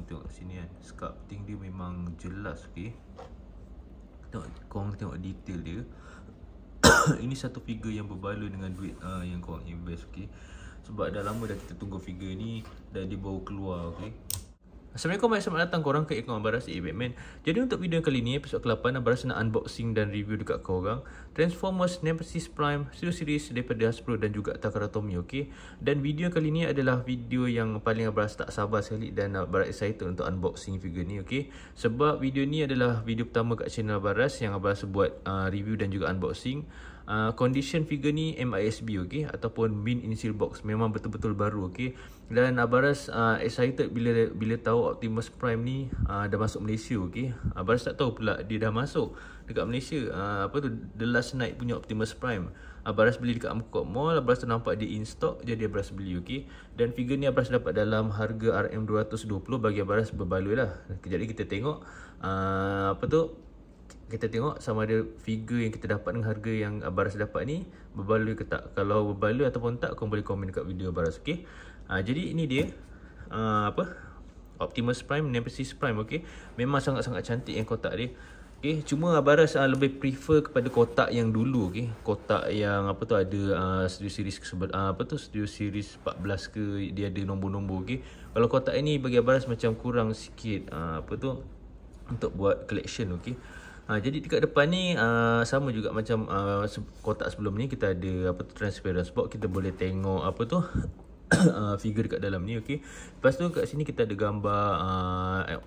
tengok sini kan, sculpting dia memang jelas. Okay, korang tengok detail dia. Ini satu figure yang berbaloi dengan duit yang korang invest. Okay, sebab dah lama dah kita tunggu figure ni dan dia baru keluar. Okay, Assalamualaikum, selamat datang korang ke akaun Abaras Batman. Jadi untuk video kali ni, episod ke-8, Abaras nak unboxing dan review dekat korang Transformers Nemesis Prime Studio Series daripada Hasbro dan juga Takara Tomy. Okay, dan video kali ni adalah video yang paling Abaras tak sabar sekali dan Abaras excited untuk unboxing figure ni. Okay, sebab video ni adalah video pertama kat channel Abaras yang Abaras buat review dan juga unboxing. Condition figure ni MISB, okay, ataupun mint in seal box, memang betul-betul baru. Okay, dan Abaras excited bila tahu Optimus Prime ni dah masuk Malaysia. Okay, Abaras tak tahu pula dia dah masuk dekat Malaysia. The Last Night punya Optimus Prime Abaras beli dekat Amkot Mall. Abaras nampak dia in stock, jadi Abaras beli. Okay, dan figure ni Abaras dapat dalam harga RM220. Bagi Abaras berbaloi lah. Jadi kita tengok kita tengok sama ada figure yang kita dapat dengan harga yang Abaras dapat ni berbaloi ke tak. Kalau berbaloi ataupun tak, korang boleh komen dekat video Abaras. Okay, jadi ini dia Optimus Prime Nemesis Prime. Okay, memang sangat-sangat cantik yang kotak dia. Okay, cuma Abaras lebih prefer kepada kotak yang dulu. Okay, kotak yang ada Studio Series Studio Series 14 ke, dia ada nombor-nombor. Okay, kalau kotak ini bagi Abaras macam kurang sikit untuk buat collection. Okay, jadi dekat depan ni sama juga macam kotak sebelum ni, kita ada transparent box, kita boleh tengok figure dekat dalam ni. Okay, lepas tu kat sini kita ada gambar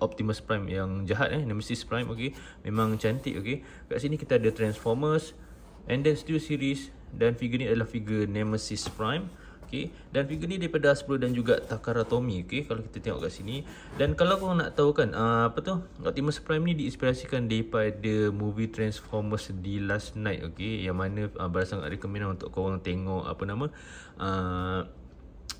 Optimus Prime yang jahat, Nemesis Prime. Okay, memang cantik. Okay, kat sini kita ada Transformers and then Studio Series, dan figure ni adalah figure Nemesis Prime. Okay, dan figure ni daripada Hasbro dan juga Takara Tomy. Okay, kalau kita tengok kat sini, dan kalau korang nak tahu kan Optimus Prime ni diinspirasikan daripada movie Transformers The Last Night. Okay, yang mana Abaras sangat recommend untuk korang tengok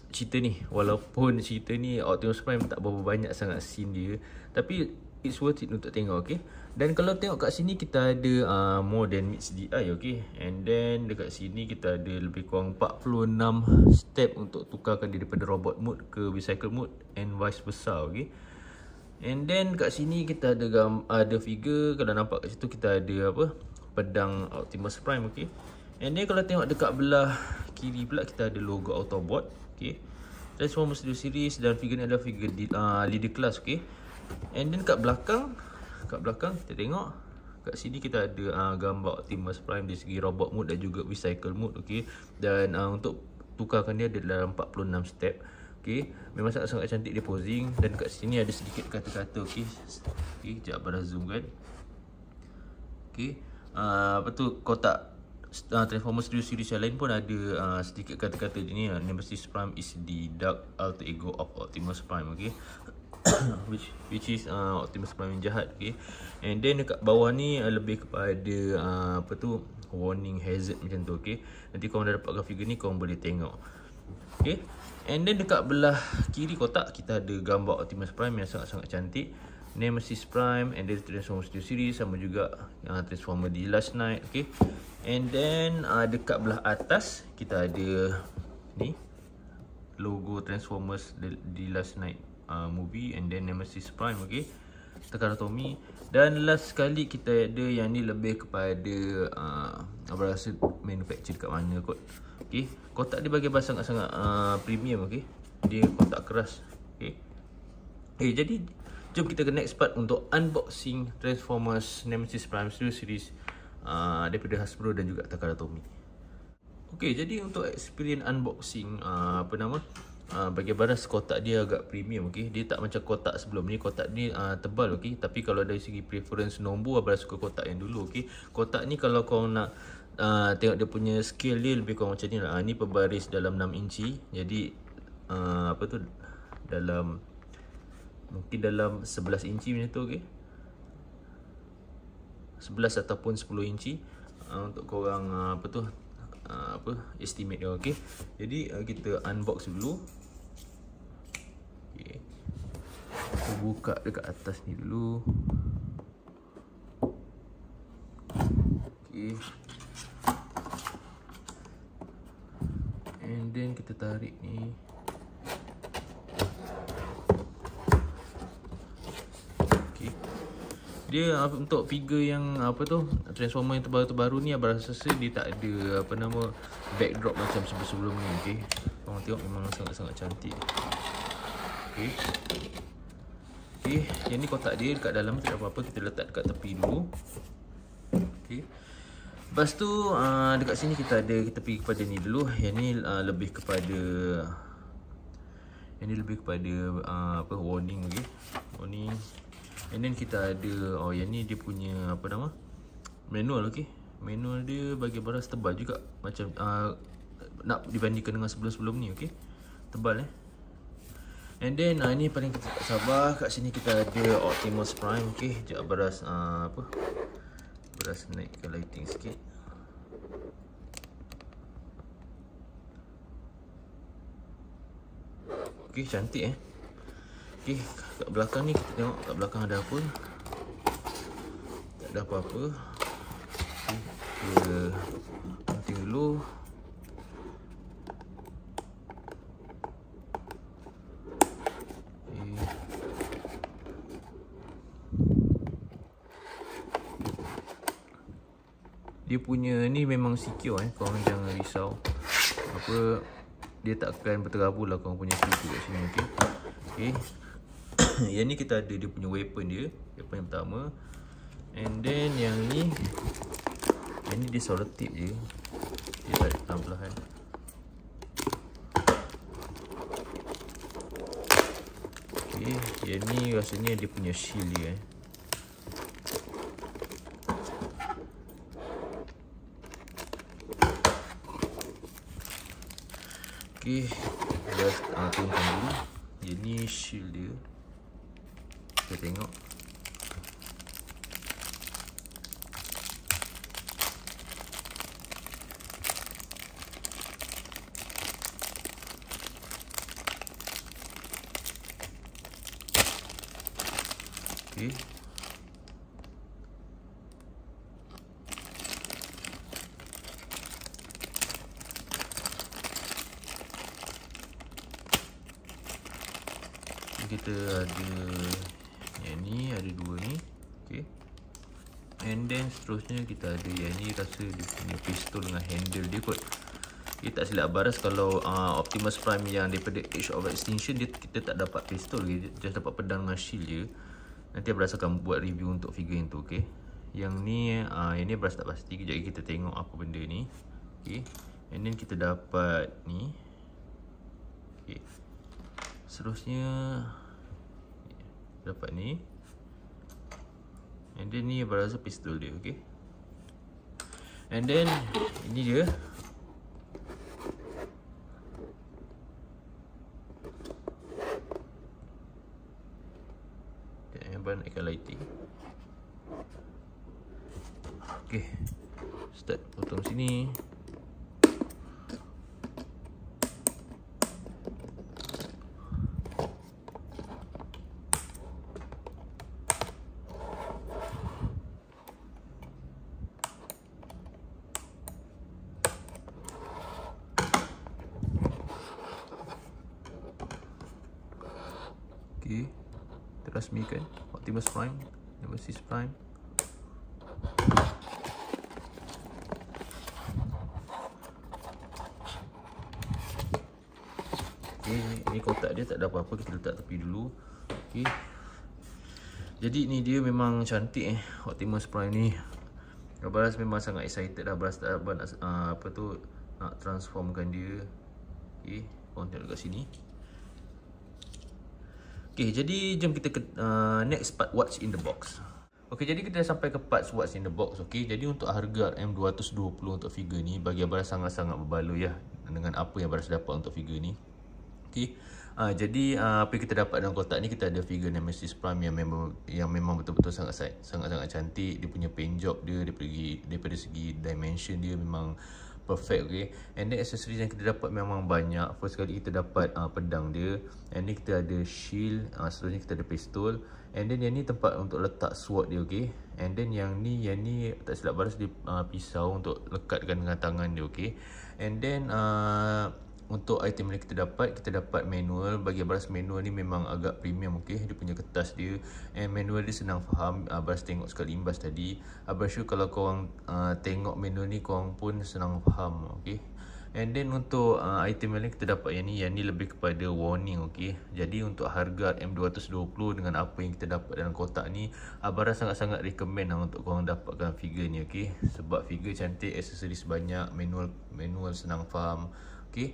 cerita ni. Walaupun cerita ni Optimus Prime tak berapa banyak sangat scene dia, tapi it's worth it untuk tengok. Okay, dan kalau tengok kat sini kita ada more than meets the eye. Okay, and then dekat sini kita ada lebih kurang 46 step untuk tukarkan dia daripada robot mode ke recycle mode and vice versa. Okay, and then kat sini kita ada figure. Kalau nampak kat situ kita ada pedang Optimus Prime. Okay, and then kalau tengok dekat belah kiri pula kita ada logo Autobot. Okay, Transformers Studio Series, dan figure ni adalah figure leader class. Okay, and then kat belakang kita tengok kat sini kita ada gambar Optimus Prime dari segi robot mode dan juga recycle mode. Okay, dan untuk tukarkan dia ada dalam 46 step. Okay, memang sangat-sangat cantik dia posing, dan kat sini ada sedikit kata-kata. Okay, sekejap Abaras zoom kan. Okay, kotak Transformers Studio Series yang lain pun ada sedikit kata-kata ni. Nemesis Prime is the dark alter ego of Optimus Prime. Okay, which is Optimus Prime yang jahat. Okay, and then dekat bawah ni lebih kepada warning hazard macam tu. Okay, nanti korang dah dapatkan figure ni, korang boleh tengok. Okay, and then dekat belah kiri kotak kita ada gambar Optimus Prime yang sangat-sangat cantik, Nemesis Prime, and then Transformers Studio Series, sama juga Transformers The Last Night. Okay, and then dekat belah atas kita ada ni logo Transformers The Last Night movie, and then Nemesis Prime. Okay, Takara Tomy, dan last sekali kita ada yang ni lebih kepada apa rasa manufacture kat mana kot. Okay, kotak dia bagi Abaras sangat-sangat premium. Okay, dia kotak keras. Okay, jadi jom kita ke next part untuk unboxing Transformers Nemesis Prime Studio Series daripada Hasbro dan juga Takara Tomy. Okay, jadi untuk experience unboxing bagi Abaras kotak dia agak premium. Okay, dia tak macam kotak sebelum ni. Kotak ni tebal. Okay, tapi kalau dari segi preference nombor, Abaras suka kotak yang dulu. Okay, kotak ni kalau korang nak tengok dia punya scale dia lebih kurang macam ni lah. Ni berbaris dalam 6 inci. Jadi mungkin dalam 11 inci macam tu. Okay, 11 ataupun 10 inci untuk korang estimate dia. Okay, jadi kita unbox dulu. Okay, kita buka dekat atas ni dulu. Okay, and then kita tarik ni. Dia untuk figure yang apa tu, Transformer yang terbaru-terbaru ni, abang rasa dia tak ada apa nama backdrop macam sebelum-sebelum ni. Okay, korang tengok memang sangat-sangat cantik. Okay, okay, yang ni kotak dia dekat dalam tak ada apa-apa, kita letak dekat tepi dulu. Okay, lepas tu dekat sini kita pergi kepada ni dulu. Yang ni lebih kepada apa, warning. Okay, warning. And then kita ada, yang ni dia punya apa nama, manual. Okay, manual dia bagi baras tebal juga, macam nak dibandingkan dengan sebelum-sebelum ni. Okay, tebal And then ni paling kita tak sabar, kat sini kita ada Optimus Prime. Okay, sekejap baras baras naikkan lighting sikit. Okay, cantik Okay, kat belakang ni kita tengok kat belakang ada apa. Tak ada apa-apa. Okay, kita penting dulu. Okay. Dia punya ni memang secure korang jangan risau. Apa, dia takkan berterabur lah korang punya screw kat sini. Okay, okay. Yang ni kita ada dia punya weapon dia, weapon yang pertama. And then yang ni dia solid tip je, dia tarik pelan-pelan. Okay, yang ni rasanya dia punya shield dia Okay, just turunkan dulu. Yang ni shield dia, kita tengok. Okay, kita ada yang ni, ada dua ni. Okay, and then seterusnya kita ada yang ni, rasa dia punya pistol dengan handle dia kot. Okay, tak silap baras kalau Optimus Prime yang daripada Age of Extinction dia, kita tak dapat pistol, okay? Just dapat pedang dengan shield je. Nanti Abras akan buat review untuk figure yang tu. Okay, yang ni Abras tak pasti. Kejap kita tengok apa benda ni. Okay, and then kita dapat ni. Okay, seterusnya dapat ni. And then ni Abras rasa pistol dia. Okay, and then ini dia. Naikkan lighting. Okay, start potong sini. Okay, terasmikan Optimus Prime, Nemesis Prime. Okay, ini kotak dia tak ada apa-apa, kita letak tepi dulu. Okay, jadi ni dia memang cantik Optimus Prime ni. Abras memang sangat excited dah. Abras tak sabar nak nak transformkan dia. Okay, korang tengok kat sini. Okay, jadi jom kita ke next part, what's in the box. Okay, jadi kita dah sampai ke part what's in the box. Okay, jadi untuk harga RM220 untuk figure ni, bagi Abras sangat-sangat berbaloi ya dengan apa yang Abras dapat untuk figure ni. Okay, jadi apa yang kita dapat dalam kotak ni, kita ada figure Nemesis Prime yang memang betul-betul sangat-sangat cantik. Dia punya paint job dia, daripada segi dimension dia memang perfect. Okay, and then accessories yang kita dapat memang banyak. First kali kita dapat pedang dia, and then kita ada shield, seterusnya kita ada pistol, and then yang ni tempat untuk letak sword dia. Okay, and then yang ni tak silap baras dia pisau untuk lekatkan dengan tangan dia. Okay, and then untuk item yang kita dapat manual. Bagi baras manual ni memang agak premium, okey. Dia punya kertas dia, and manual dia senang faham. Baras tengok sekali imbas tadi. Abang sure kalau korang tengok manual ni, korang pun senang faham, okey. And then untuk item yang lain kita dapat yang ni lebih kepada warning, okey. Jadi untuk harga M220 dengan apa yang kita dapat dalam kotak ni, Abang sangat-sangat recommend untuk korang dapatkan figure ni, okey. Sebab figure cantik, aksesoris banyak, manual senang faham, okey.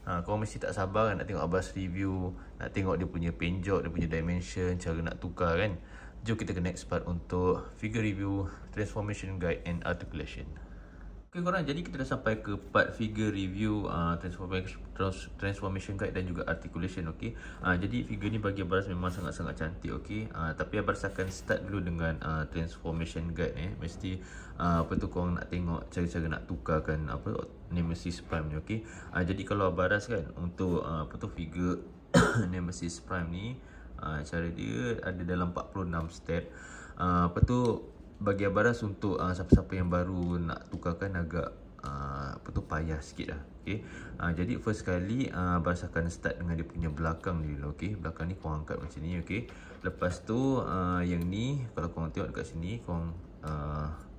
Korang mesti tak sabar nak tengok Abbas review, nak tengok dia punya penjok, dia punya dimension, cara nak tukar kan. Jom kita ke next part untuk figure review, transformation guide and articulation. Okay korang, jadi kita dah sampai ke part figure review, transformation guide dan juga articulation, okey. Jadi figure ni bagi Abbas memang sangat-sangat cantik, okey. Tapi Abbas akan start dulu dengan transformation guide mesti korang nak tengok cara-cara nak tukarkan Nemesis Prime ni, okey. Jadi kalau Abbas kan untuk figure Nemesis Prime ni, cara dia ada dalam 46 step. Bagi Abaras untuk siapa-siapa yang baru nak tukarkan agak payah sikit lah, okay. Jadi first kali Abaras akan start dengan dia punya belakang ni dulu, okay. Belakang ni korang angkat macam ni, okay. Lepas tu yang ni kalau korang tengok dekat sini, korang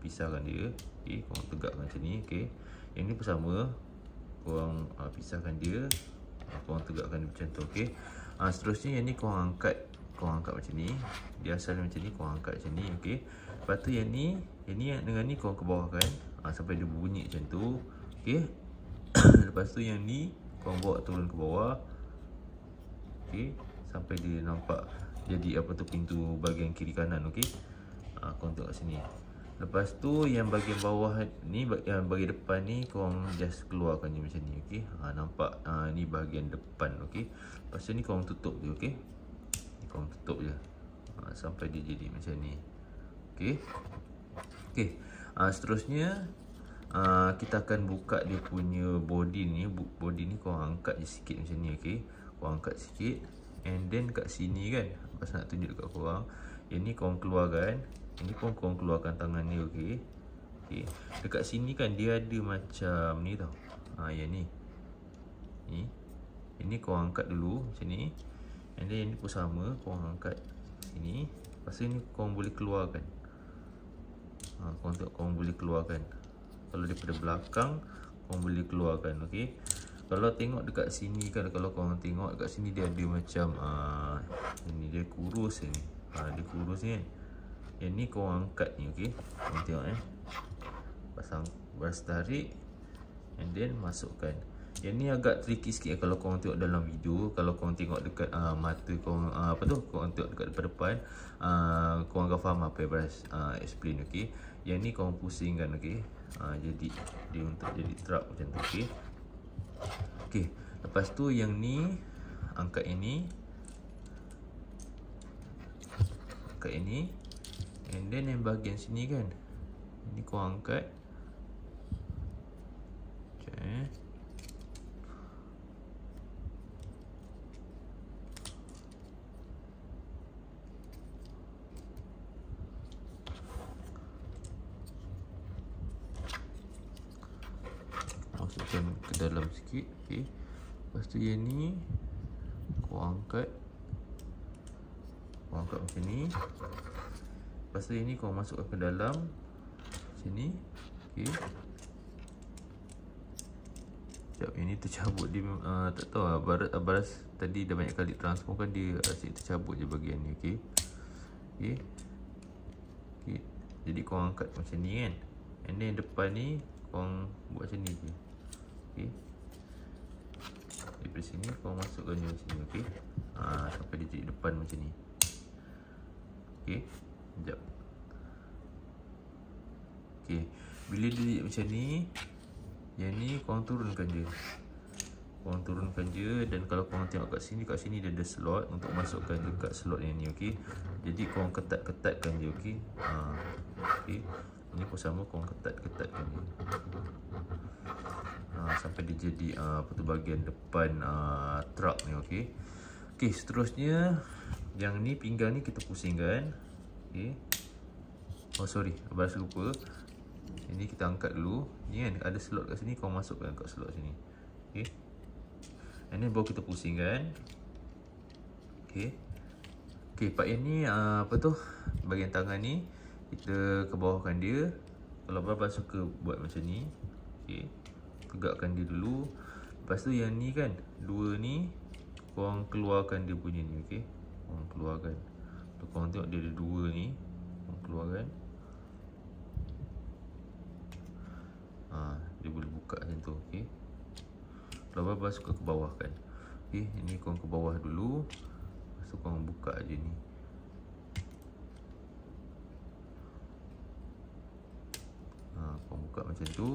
pisahkan dia, okay. Korang tegakkan macam ni, okay. Yang ni pun sama, korang pisahkan dia, korang tegakkan dia macam tu, okay. Seterusnya yang ni korang angkat macam ni. Dia asal macam ni, korang angkat macam ni, okey. Lepas tu yang ni dengan ni korang ke bawah kan, sampai dia bunyi macam tu, okey. Lepas tu yang ni korang bawa turun ke bawah, okey, sampai dia nampak jadi pintu bahagian kiri kanan, okey. Korang tengok sini. Lepas tu yang bahagian bawah ni, yang bahagian depan ni korang just keluarkan je macam ni, okey. Nampak ni bahagian depan, okey. Lepas tu ni korang tutup je, okey. Korang tutup je sampai dia jadi macam ni, okey. Seterusnya kita akan buka dia punya body ni. Body ni korang angkat je sikit macam ni, okey. Korang angkat sikit, and then kat sini kan, pasal nak tunjuk dekat korang, yang ni korang keluarkan, yang ni korang keluarkan tangan ni, okey. Dekat sini kan dia ada macam ni tau, yang ni ini korang angkat dulu macam ni. And then yang ni pun sama, korang angkat sini. Lepas ni korang boleh keluarkan. Korang tengok, korang boleh keluarkan. Kalau daripada belakang, korang boleh keluarkan, okey. Kalau tengok dekat sini kan, kalau korang tengok dekat sini dia ada macam ini dia kurus ni. Dia kurus ni kan. Yang ni korang angkat ni, okey. Korang tengok pasang, baris tarik, and then masukkan. Yang ni agak tricky sikit kalau korang tengok dalam video. Kalau korang tengok dekat mata korang, korang tengok dekat depan, korang akan faham apa yang Baras explain, okey. Yang ni korang pusingkan, okey. Jadi dia untuk jadi truck macam tu, okey. Lepas tu yang ni angkat ini, and then yang bahagian sini kan, ini korang angkat. Masukkan ke dalam sikit, okey. Lepas tu yang ni korang angkat macam ni. Lepas tu yang ni korang masukkan ke dalam sini, okey. Sekejap, yang ni tercabut dia, tak tahu lah, Baras tadi dah banyak kali transform kan, dia asyik tercabut je bahagian ni, okey. Jadi korang angkat macam ni kan, and then depan ni korang buat macam ni je, okey. Daripada sini korang masukkan je macam ni, okey. Sampai dia jadi depan macam ni, okey. Sekejap, okey. Bila dia jadi macam ni, yang ni korang turunkan je. Dan kalau korang tengok kat sini dia ada slot untuk masukkan dekat slot yang ni, okey. Jadi korang ketat-ketatkan je, okey. Okey. Ini pun sama, korang ketat-ketatkan je. Sampai dia jadi bahagian depan truck ni, okey. Seterusnya yang ni pinggang ni kita pusingkan, okey. Oh sorry, Abbas lupa. Ini kita angkat dulu. Ni kan ada slot kat sini, kau masukkan kat slot sini, okey. And then baru kita pusingkan. Okay. Okay, part yang ni apa tu, bahagian tangan ni kita ke bawahkan dia. Kalau Abang suka buat macam ni. Okay, tegakkan dia dulu. Lepas tu yang ni kan, dua ni korang keluarkan dia punya ni. Okay, korang keluarkan. Tu korang tengok dia ada dua ni, korang keluarkan. Dia boleh buka macam tu. Okay, kalau Abang suka ke bawah kan. Okay, ini korang ke bawah dulu. Lepas tu korang buka je ni. Korang buka macam tu.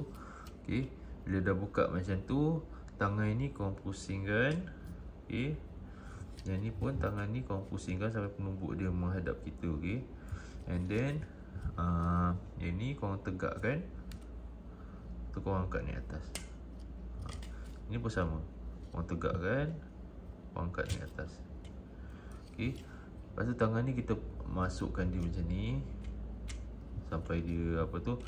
Okay, bila dah buka macam tu, tangan ni korang pusingkan. Okay, yang ni pun tangan ni korang pusingkan sampai penumbuk dia menghadap kita. Okay, and then yang ni korang tegakkan. Tu korang angkat ni atas. Ini pun sama, korang tegakkan, korang angkat ni atas. Okay, lepas tu tangan ni kita masukkan dia macam ni sampai dia apa tu,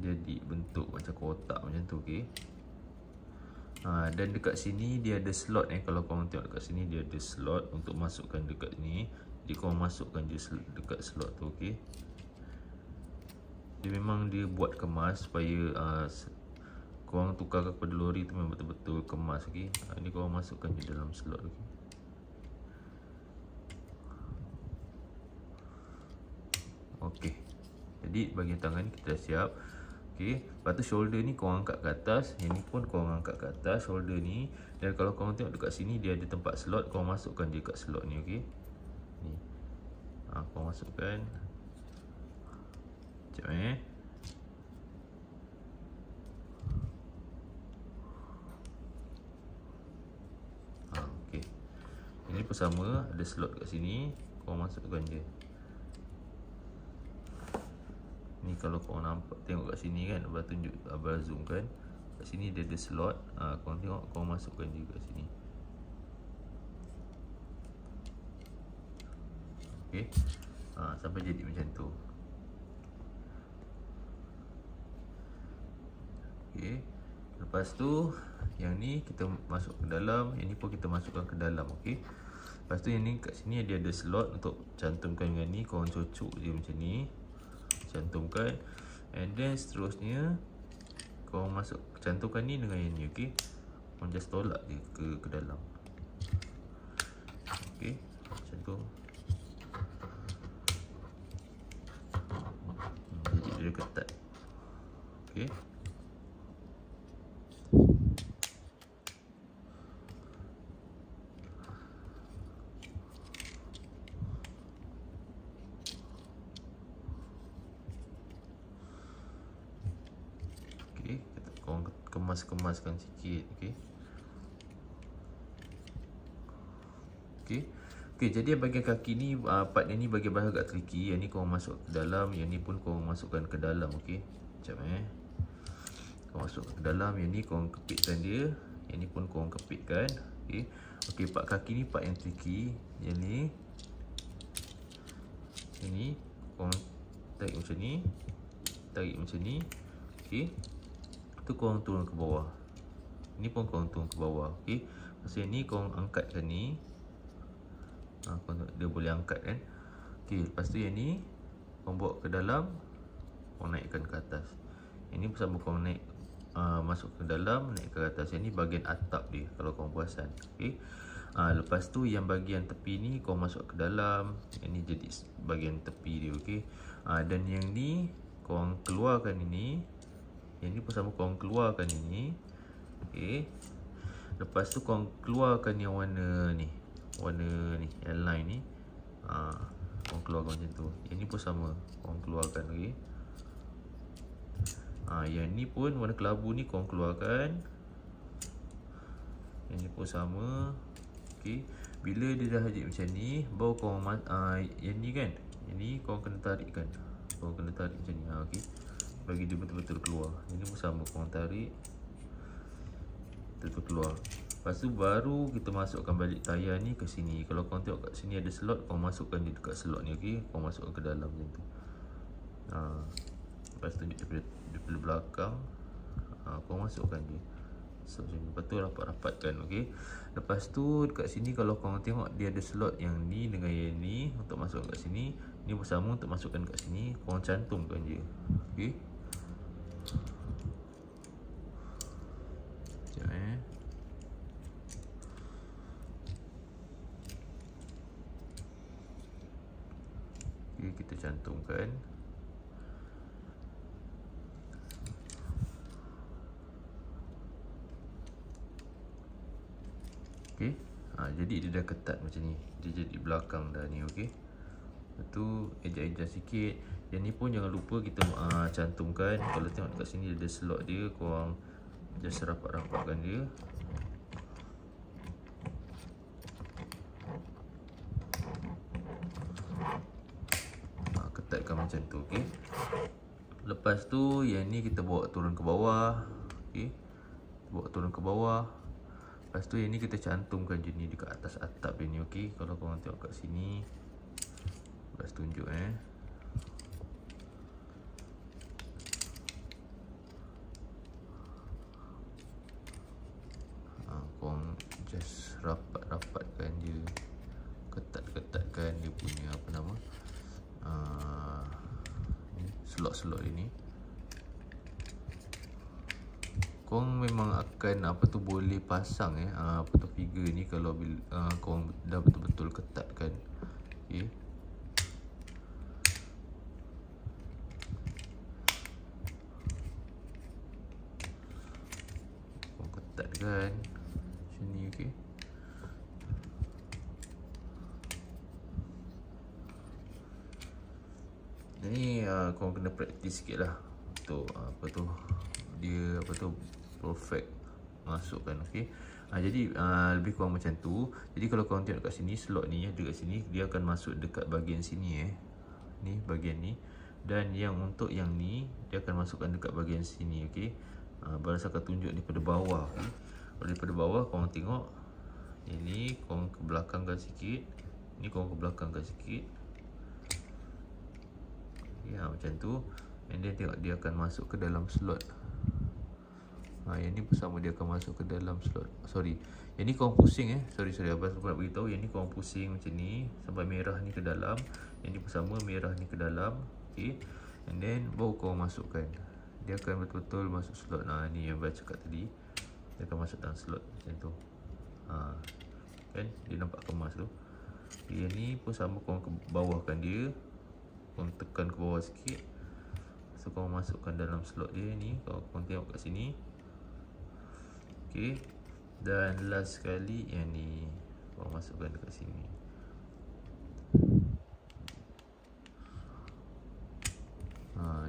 jadi bentuk macam kotak macam tu. Okay, dan dekat sini dia ada slot kalau korang tengok dekat sini dia ada slot untuk masukkan dekat ni. Jadi korang masukkan je dekat slot tu. Okay, dia memang dia buat kemas supaya korang tukar kepada lori tu memang betul-betul kemas. Okay, ni korang masukkan je dalam slot. Okay, jadi bahagian tangan ni kita dah siap. Okay, lepas tu shoulder ni korang angkat ke atas. Yang ni pun korang angkat ke atas shoulder ni. Dan kalau korang tengok dekat sini dia ada tempat slot, korang masukkan je kat slot ni. Okay, ni korang masukkan. Sekejap okay, ini pun sama, ada slot kat sini, korang masukkan je. Ni kalau korang nampak, tengok kat sini kan, Abang tunjuk, Abang zoom kan. Kat sini dia ada slot. Korang tengok, korang masukkan je kat sini. Okay, sampai jadi macam tu. Okay, lepas tu yang ni kita masuk ke dalam, yang ni pun kita masukkan ke dalam. Okay, lepas tu yang ni kat sini dia ada slot untuk cantumkan dengan ni. Korang cocok je macam ni, cantumkan. And then seterusnya korang masuk, cantumkan ni dengan yang ni. Okay, korang just tolak je ke dalam. Okay, macam tu. Jadi dia ketat. Okay, korang kemas-kemaskan sikit. Okay, jadi bahagian kaki ni, part ni bahagian bahasa agak tricky. Yang ni korang masuk ke dalam, yang ni pun korang masukkan ke dalam. Okay, sekejap korang masuk ke dalam, yang ni korang kepitkan dia, yang ni pun korang kepitkan. Okay, part kaki ni part yang tricky. Yang ni korang tarik macam ni, okay, tu korang turun ke bawah. Ni pun korang turun ke bawah. Okay, masa yang ni korang angkatkan ni, dia boleh angkat kan. Okay, lepas tu yang ni korang bawa ke dalam, korang naikkan ke atas. Yang ni bersama korang naik, masuk ke dalam, naik ke atas. Yang ni bahagian atap dia kalau korang perasan. Okay, lepas tu yang bahagian tepi ni korang masuk ke dalam. Yang ni jadi bahagian tepi dia. Okay, dan yang ni korang keluarkan ini. Yang ni bersama korang keluarkan ini. Okay, lepas tu korang keluarkan yang warna ni, yang line ni. Korang keluarkan macam tu. Yang ni pun sama, korang keluarkan. Okay, yang ni pun warna kelabu ni korang keluarkan. Yang ni pun sama. Okay, bila dia dah jadi macam ni, baru korang yang ni kan, yang ni korang kena tarikkan. Korang kena tarik macam ni. Okay, bagi dia betul-betul keluar. Yang ni pun sama, korang tarik betul-betul keluar. Lepas tu baru kita masukkan balik tayar ni ke sini. Kalau korang tengok kat sini ada slot, korang masukkan dia dekat slot ni. Okay, korang masukkan ke dalam macam tu. Lepas tu daripada belakang, korang masukkan je. So macam ni. Lepas tu rapat-rapatkan. Okay. Lepas tu dekat sini kalau korang tengok dia ada slot yang ni dengan yang ni untuk masukkan kat sini. Ni bersama untuk masukkan kat sini. Korang cantumkan je. Okay. Sekejap Okay, kita cantumkan. Okay. Jadi dia dah ketat macam ni. Dia jadi belakang dah ni. Okay. Lepas tu adjust sikit. Yang ni pun jangan lupa kita cantumkan. Kalau tengok dekat sini ada slot dia, korang just rapat-rapatkan dia. Ketatkan macam tu. Okay. Lepas tu yang ni kita bawa turun ke bawah. Okay. Bawa turun ke bawah. Lepas tu yang ni kita cantumkan je ni dekat atas atap dia ni. Okay. Kalau korang tengok kat sini, lepas tunjuk korang just rapat-rapatkan je, ketat-ketatkan dia punya apa nama slot-slot ini. Korang memang akan apa tu boleh pasang apa tu figure ni kalau korang dah betul-betul ketatkan. Okay. Korang ketatkan macam ni. Okay. Ni korang kena praktis sikit lah untuk apa tu dia apa tu perfect masukkan. Okay. Jadi lebih kurang macam tu. Jadi kalau korang tengok kat sini, slot ni dekat sini dia akan masuk dekat bahagian sini ni bahagian ni, dan yang untuk yang ni dia akan masukkan dekat bahagian sini. Okay. Berdasarkan tunjuk daripada bawah. Okay. Kalau daripada bawah korang tengok ini, korang ke belakangkan sikit, ni korang ke belakangkan sikit. Ya, macam tu. And then tengok dia akan masuk ke dalam slot. Yang ni bersama dia akan masuk ke dalam slot. Sorry, yang ni korang pusing Sorry Abang aku nak beritahu. Yang ni korang pusing macam ni sampai merah ni ke dalam. Yang ni bersama merah ni ke dalam. Okay. And then baru korang masukkan. Dia akan betul-betul masuk slot. Ni yang Abang cakap tadi. Dia akan masuk dalam slot macam tu. Kan dia nampak kemas tu. Yang ni pun sama, korang ke bawahkan dia. Korang tekan ke bawah sikit. So korang masukkan dalam slot dia ni. Kalau korang tengok kat sini. Okay. Dan last sekali yang ni korang masukkan dekat sini.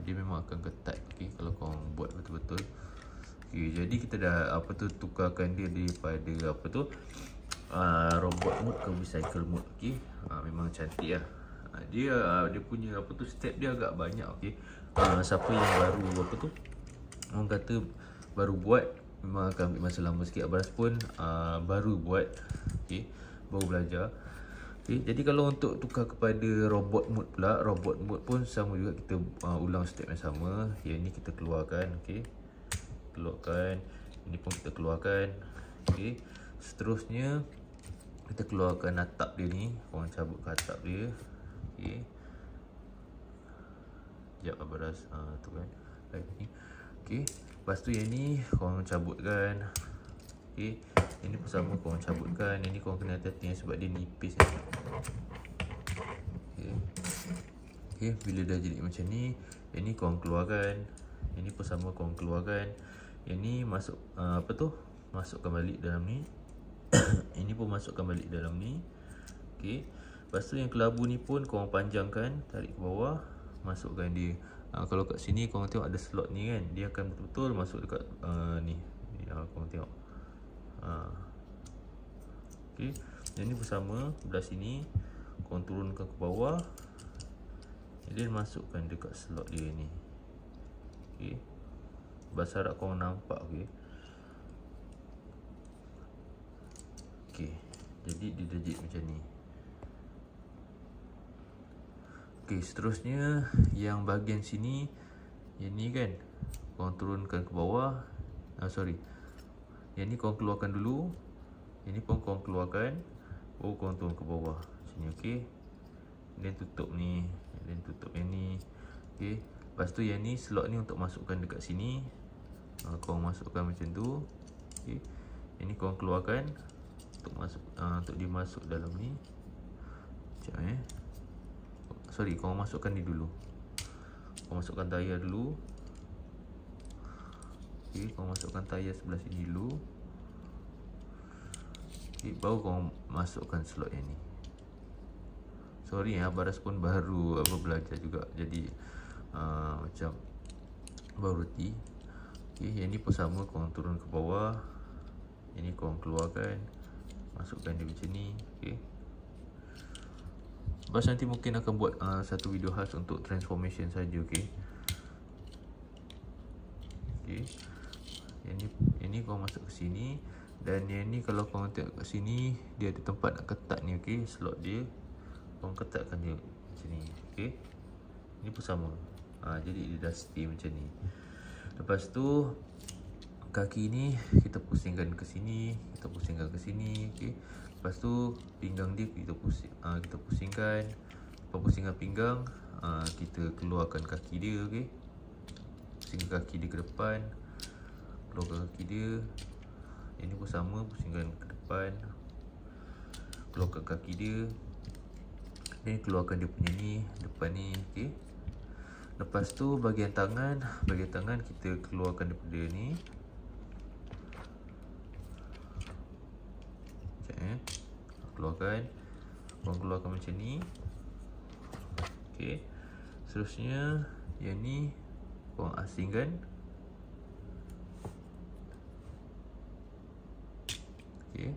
Dia memang akan ketat. Okay, kalau korang buat betul-betul. Okay, jadi kita dah apa tu tukarkan dia daripada apa tu robot mode ke recycle mode. Okay. Memang cantik lah. Dia punya apa tu step dia agak banyak. Okay. Siapa yang baru apa tu orang kata baru buat, memang akan ambil masa lama sikit. Abang pun baru buat. Okay. Baru belajar. Okay. Jadi kalau untuk tukar kepada robot mode pula, robot mode pun sama juga. Kita ulang step yang sama. Yang ni kita keluarkan. Okay. Keluarkan. Ini pun kita keluarkan. Okay. Seterusnya kita keluarkan atap dia ni. Korang cabut ke atap dia. Okay. Sekejap Abang tu kan ni. Okay. Lepas tu yang ni korang cabutkan. Okay. Yang ni pun sama, korang cabutkan. Yang ni korang kena hati-hati sebab dia nipis Okay. Okay. Bila dah jadi macam ni, yang ni korang keluarkan. Yang ni pun sama, korang keluarkan. Yang ni masuk apa tu masukkan balik dalam ni. Ini pun masukkan balik dalam ni. Okay. Lepas tu yang kelabu ni pun korang panjangkan, tarik ke bawah, masukkan dia. Kalau kat sini korang tengok ada slot ni kan, dia akan betul-betul masuk dekat ni. Korang tengok. Okay. Yang ni bersama belah sini, korang turunkan ke bawah. Dia masukkan dekat slot dia ni. Okay. Bahasa Arab korang nampak. Okay. Okay. Jadi dia dah jadi macam ni. Okay, seterusnya yang bahagian sini, yang ni kan korang turunkan ke bawah. Sorry, Yang ni korang keluarkan dulu. Yang ni pun korang keluarkan. Oh, korang turun ke bawah sini, okey. Dan tutup ni. Dan tutup yang ni. Okey. Lepas tu yang ni slot ni untuk masukkan dekat sini. Korang masukkan macam tu. Okey. Yang ni korang keluarkan untuk masuk, untuk dia masuk dalam ni. Sekejap sorry, korang masukkan ni dulu. Korang masukkan tayar dulu. Okey, korang masukkan tayar sebelah sini dulu. Okay, baru korang masukkan slot yang ni. Sorry Baras pun baru belajar juga. Jadi macam baru reti. Okay, yang ni pun sama, korang turun ke bawah. Yang ni korang keluarkan. Masukkan dia macam ni. Okay. Baras nanti mungkin akan buat satu video khas untuk transformation saja. Okay. Okay. Yang ni korang masuk ke sini. Dan yang ni kalau korang tengok kat sini, dia ada tempat nak ketat ni, okey, slot dia. Korang ketatkan dia macam ni, okey. Ni pun sama. Jadi dia dah stay macam ni. Lepas tu kaki ni kita pusingkan ke sini, kita pusingkan ke sini, okey. Lepas tu pinggang dia kita pusingkan. Lepas pusingkan pinggang, kita keluarkan kaki dia, okey. Pusingkan kaki dia ke depan. Keluarkan kaki dia. Yang ni pun sama, pusingkan ke depan. Keluarkan kaki dia. Dan keluarkan dia punya ni, depan ni, okey. Lepas tu bahagian tangan kita keluarkan daripada ni. Sekejap keluarkan. Korang keluarkan macam ni. Okey. Seterusnya yang ni korang asingkan. Okay.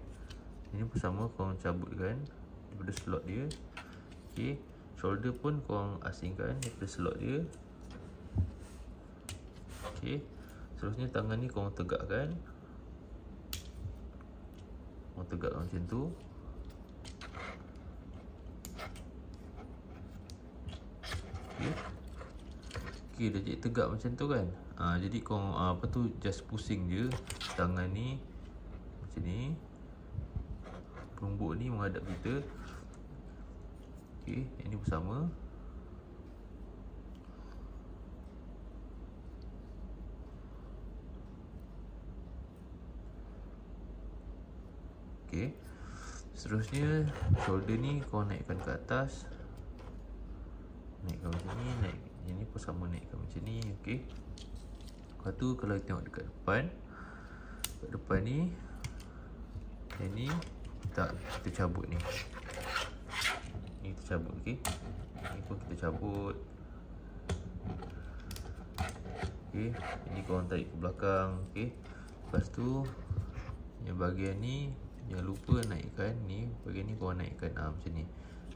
Ini pun sama, korang cabutkan daripada slot dia. Okay. Shoulder pun korang asingkan daripada slot dia. Okay. Seterusnya tangan ni korang tegakkan. Korang tegakkan macam tu. Okay. Okay, dah jadi tegak macam tu kan. Jadi korang just pusing je tangan ni macam ni. Penumbuk ni menghadap kita. Okey, ini bersama. Okey. Seterusnya shoulder ni kau naikkan ke atas. Naikkan macam ni, naik. Ini pun sama, naikkan macam ni, okey. Lepas tu kalau tengok dekat depan. Dekat depan ni, yang ni kita cabut ni. Ni kita cabut, okey. Ni pun kita cabut. Okey, ini korang tarik ke belakang, okey. Lepas tu yang bahagian ni jangan lupa naikkan ni, bahagian ni korang naikkan macam ni.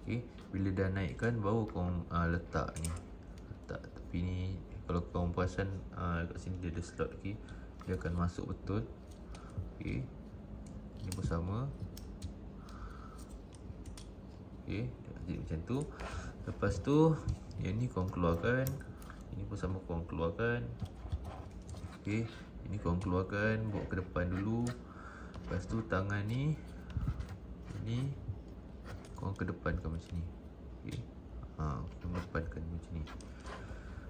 Okey, bila dah naikkan baru korang letak ni. Letak tepi ni. Kalau korang perasan kat sini dia ada slot, okey. Dia akan masuk betul. Okey. Ini pun sama. Okey, jadi macam tu. Lepas tu yang ni korang keluarkan. Ini pun sama, korang keluarkan. Okey, ini korang keluarkan, bawa ke depan dulu. Lepas tu tangan ni, ini korang kedepankan macam ni. Okey. Korang kedepankan macam ni.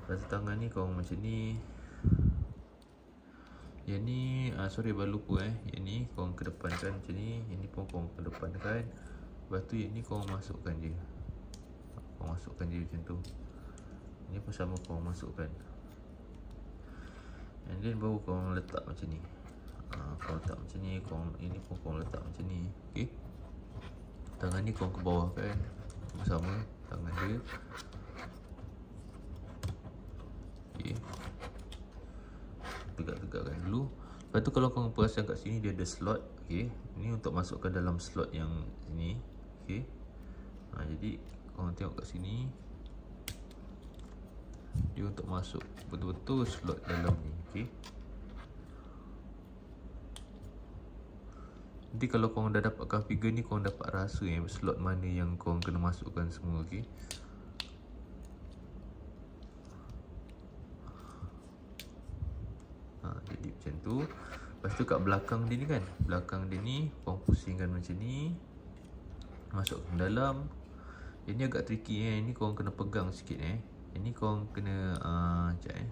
Lepas tu tangan ni korang macam ni. Yang ni sorry baru lupa yang ni korang kedepankan macam ni. Yang ni pun korang kedepankan. Lepas tu yang ni korang masukkan je. Korang masukkan je macam tu. Ini pun sama, korang masukkan. And then baru korang letak macam ni. Korang letak macam ni. Ini pun korang letak macam ni. Okay. Tangan ni korang ke bawah kan. Sama tangan dia. Okay. Tegak-tegakkan dulu. Lepas tu kalau korang perasan kat sini dia ada slot. Okay. Ini untuk masukkan dalam slot yang sini. Okay. Jadi korang tengok kat sini. Dia untuk masuk betul-betul slot dalam ni. Okay. Nanti kalau korang dah dapatkan figure ni, korang dapat rasa slot mana yang korang kena masukkan semua. Okay. Jadi macam tu. Lepas tu kat belakang dia ni kan, belakang dia ni korang pusingkan macam ni, masuk ke dalam. Ini agak tricky Ini korang kena pegang sikit Ini korang kena sekejap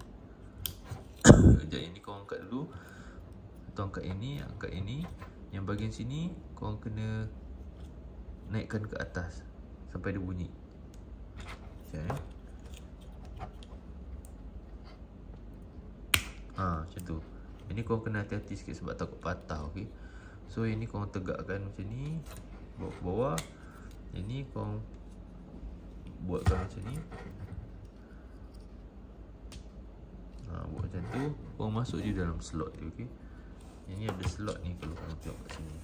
sekejap, ini korang angkat dulu. Atau angkat ini. Yang bahagian sini korang kena naikkan ke atas sampai dia bunyi. Sekejap macam tu. Ini korang kena hati-hati sikit sebab takut patah, okey. So ini korang tegakkan macam ni, bawa ke bawah. Ini korang buatkan macam ni. Buat macam tu, korang masuk je dalam slot dia, okey. Ini ada slot ni kalau korang tengok kat sini.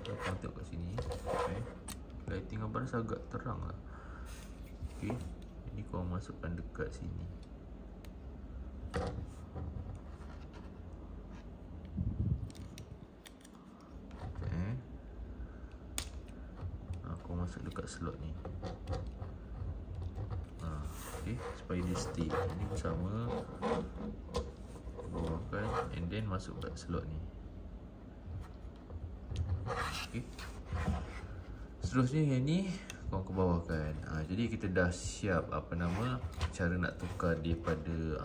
Kalau korang tengok kat sini, lighting abang rasa agak terang lah. Okey, ini korang masukkan dekat sini. Korang masuk dekat slot ni. Okay, supaya dia stay. Ini pun sama. Bawahkan and then masuk kat slot ni. Okay. Seterusnya yang ni korang ke bawah kan. Jadi kita dah siap cara nak tukar daripada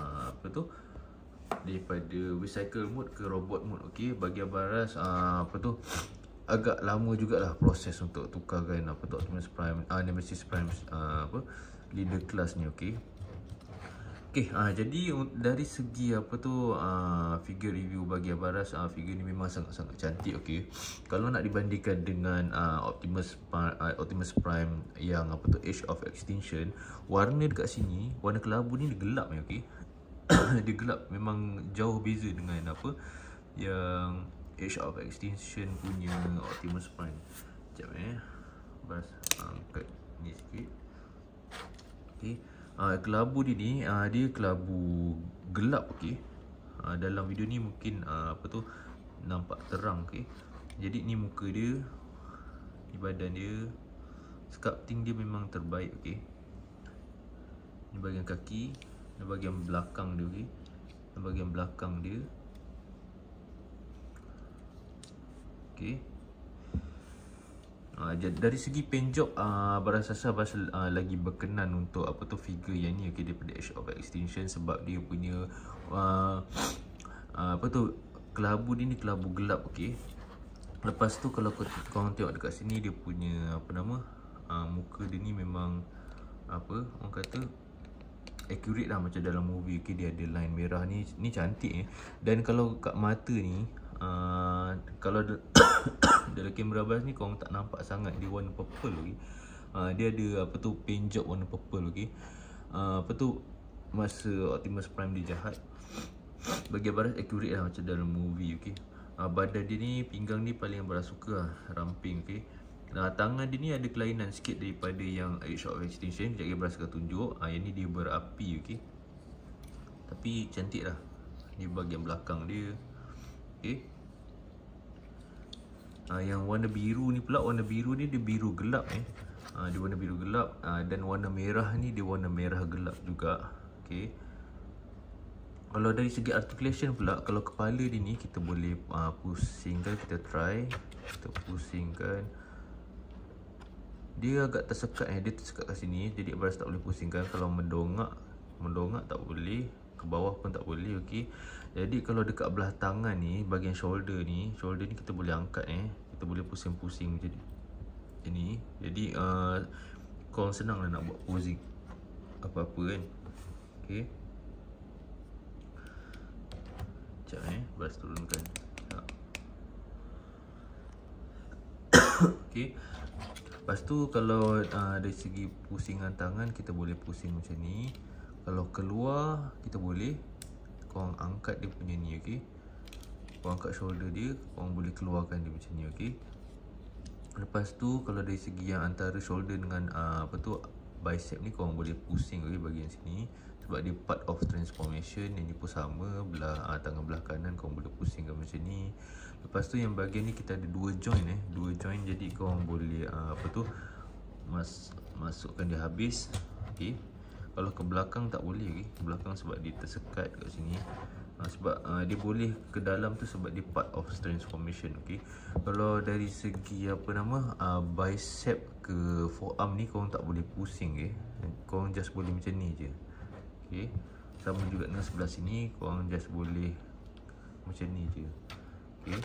daripada recycle mode ke robot mode. Okey, bagi Abang Ras agak lama jugalah proses untuk tukarkan Optimus Prime, Nemesis Prime leader class ni. Okey. Jadi dari segi figure review bagi Abang Ras, figure ni memang sangat-sangat cantik. Okey. Kalau nak dibandingkan dengan Optimus Prime yang Age of Extinction, warna dekat sini, warna kelabu ni dia gelap ni. Okey. Dia gelap, memang jauh beza dengan yang Age of Extinction punya Optimus Prime. Sekejap Bas angkat ni sikit. Okey. Kelabu dia ni dia kelabu gelap. Okey. Dalam video ni mungkin nampak terang. Okey. Jadi ni muka dia, ni badan dia, sculpting dia memang terbaik. Okey. Ni bahagian kaki, ni bahagian belakang dia. Okey. Ni bahagian belakang dia. Okey. Dari segi paint job, Abang rasa lagi berkenan untuk figure yang ni, okey, daripada Age of Extinction, sebab dia punya kelabu dia ni kelabu gelap. Okey. Lepas tu kalau korang tengok dekat sini, dia punya muka dia ni memang orang kata accurate lah macam dalam movie. Okey, dia ada line merah ni cantik Dan kalau kat mata ni, kalau dalam kamera Abang ni korang tak nampak sangat dia warna purple. Okey. Dia ada paint job warna purple. Okey. Masa Optimus Prime dia jahat, bagi Abang accurate lah macam dalam movie. Okey. Badan dia ni, pinggang ni paling Abang suka lah, ramping. Okey. Tangan dia ni ada kelainan sikit daripada yang Age of Extinction. Sekejap Abang akan tunjuk. Yang ni dia berapi. Okey. Tapi cantik lah. Ni bahagian belakang dia. Okey. Yang warna biru ni pula, warna biru ni dia biru gelap. Dia warna biru gelap. Dan warna merah ni dia warna merah gelap juga. Okey. Kalau dari segi articulation pula, kalau kepala dia ni kita boleh pusingkan. Kita try, kita pusingkan. Dia agak tersekat dia tersekat kat sini. Jadi Abang tak boleh pusingkan. Kalau mendongak tak boleh, ke bawah pun tak boleh. Okey. Jadi kalau dekat belah tangan ni, bahagian shoulder ni kita boleh angkat. Kita boleh pusing-pusing macam ni. Jadi korang senang lah nak buat posing apa-apa kan. Okey. Sekejap Abang turunkan. Okey. Lepas tu kalau dari segi pusingan tangan, kita boleh pusing macam ni. Kalau keluar, kita boleh korang angkat dia punya ni. Okey. Korang angkat shoulder dia, korang boleh keluarkan dia macam ni. Okey. Lepas tu kalau dari segi yang antara shoulder dengan bicep ni, korang boleh pusing. Okey, bahagian sini, sebab dia part of transformation. Yang ni pun sama, tangan belah kanan korang boleh pusingkan macam ni. Lepas tu yang bahagian ni kita ada dua joint. Jadi korang boleh masukkan dia habis. Okey. Kalau ke belakang tak boleh. Ke belakang sebab dia tersekat kat sini. sebab dia boleh ke dalam tu sebab dia part of transformation. Okay, kalau dari segi apa nama bicep ke forearm ni korang tak boleh pusing. Okay, korang just boleh macam ni je. Okay, sama juga dengan sebelah sini, korang just boleh macam ni je. Okay,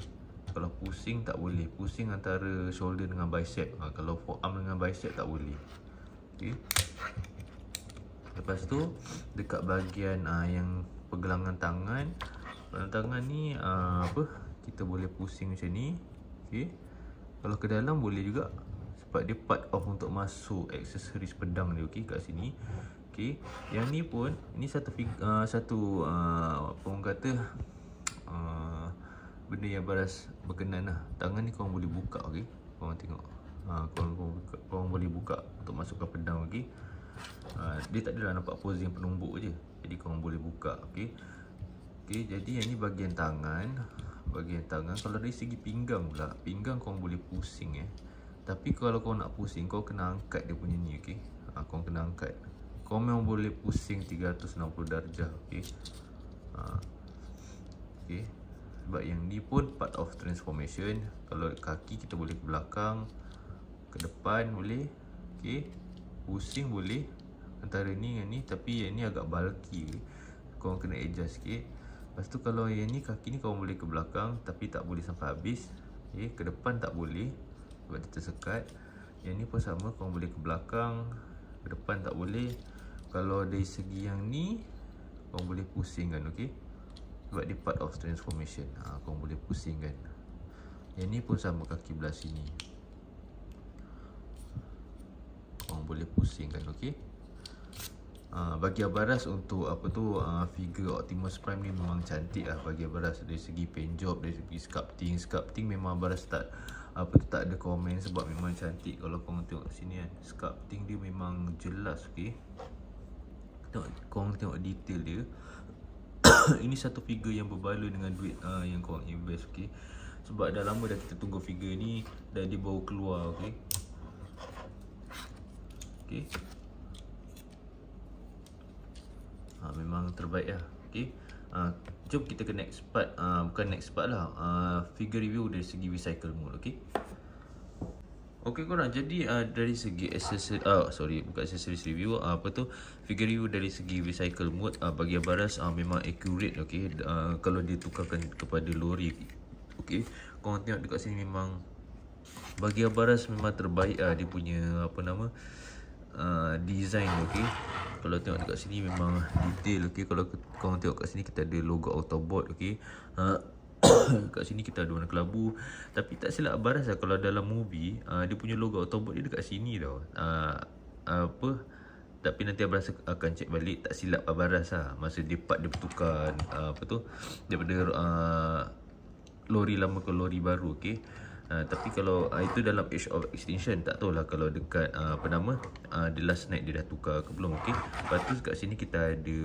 kalau pusing tak boleh, pusing antara shoulder dengan bicep. Kalau forearm dengan bicep tak boleh. Okay, lepas tu dekat bahagian yang pergelangan tangan. Pergelangan tangan ni kita boleh pusing macam ni. Okay, kalau ke dalam boleh juga sebab dia part of untuk masuk aksesoris pedang dia. Okay, kat sini. Okay, yang ni pun ni satu apa orang kata benda yang baras berkenan lah. Tangan ni korang boleh buka. Okay, korang tengok, korang boleh buka untuk masukkan pedang. Okay, dia tak adalah nampak posing penumbuk je, jadi korang boleh buka. Okay, jadi yang ni bahagian tangan. Bahagian tangan. Kalau dari segi pinggang pula, pinggang korang boleh pusing tapi kalau korang nak pusing, korang kena angkat dia punya ni. Okay, korang kena angkat. Korang memang boleh pusing 360 darjah. Okay, okay, sebab yang ni pun part of transformation. Kalau kaki kita boleh ke belakang, ke depan boleh. Okay, pusing boleh antara ni dengan ni, tapi yang ni agak bulky. Korang kena adjust sikit. Lepas tu kalau yang ni, kaki ni korang boleh ke belakang tapi tak boleh sampai habis. Okay, ke depan tak boleh sebab dia tersekat. Yang ni pun sama, korang boleh ke belakang, ke depan tak boleh. Kalau dari segi yang ni, korang boleh pusingkan. Okay, sebab dia part of transformation. Korang boleh pusingkan. Yang ni pun sama, kaki belah sini korang boleh pusingkan. Okay, bagi Abaras untuk figure Optimus Prime ni memang cantik lah bagi Abaras. Dari segi paint job, dari segi sculpting memang Abaras tak ada komen sebab memang cantik. Kalau korang tengok sini kan, sculpting dia memang jelas. Okay, korang tengok detail dia. Ini satu figure yang berbaloi dengan duit yang korang invest. Okay, sebab dah lama dah kita tunggu figure ni dan dia baru keluar. Okay, okay, memang terbaik lah. Okay, jom kita ke next part. Bukan next part lah, figure review dari segi recycle mode. Okay, okay korang, jadi dari segi accessories review, figure review dari segi recycle mode bagi Abaras memang accurate. Okay, kalau dia tukarkan kepada lori. Okay, korang tengok dekat sini memang bagi Abaras memang terbaik dia punya design. Okay, kalau tengok dekat sini memang detail. Okay, kalau korang tengok kat sini kita ada logo Autobot. Okay, kat sini kita ada warna kelabu. Tapi tak silap Abaras lah, kalau dalam movie dia punya logo Autobot dia dekat sini tau. Tapi nanti Abaras akan cek balik. Tak silap Abaras lah, masa dia part dia bertukar daripada lori lama ke lori baru. Okay, tapi kalau itu dalam Age of Extinction, tak tahulah kalau dekat The Last Night dia dah tukar ke belum. Okay, lepas tu kat sini kita ada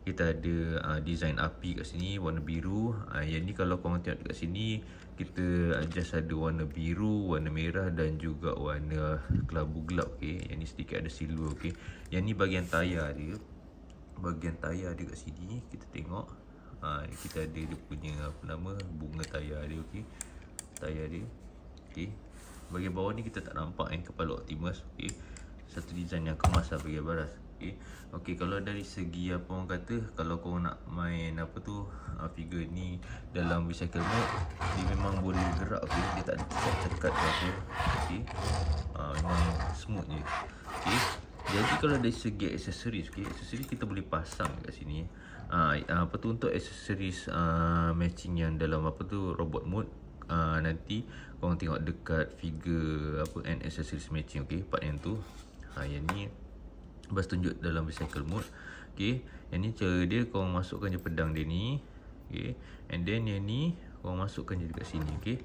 kita ada design api kat sini warna biru. Yang ni kalau korang tengok dekat sini, kita just ada warna biru, warna merah dan juga warna kelabu gelap. Okay, yang ni sedikit ada silver. Okay, yang ni bahagian tayar dia. Bahagian tayar dia kat sini kita tengok, kita ada dia punya bunga tayar dia. Okay, tayar dia. Okay, bahagian bawah ni kita tak nampak kepala Optimus. Okay, satu design yang kemas lah bagi Abaras. Okay, kalau dari segi kalau korang nak main figure ni dalam recycle mode, dia memang boleh gerak. Okay, dia tak ada cekat ke apa. Okay, memang smooth je. Okay, jadi kalau dari segi aksesoris, aksesoris kita boleh pasang kat sini. Untuk aksesoris matching yang dalam robot mode, nanti korang tengok dekat figure and accessories matching. Okay, part yang tu. Yang ni Bas tunjuk dalam recycle mode. Okay, yang ni cara dia, korang masukkan je pedang dia ni. Okay, and then yang ni korang masukkan je dekat sini. Okay,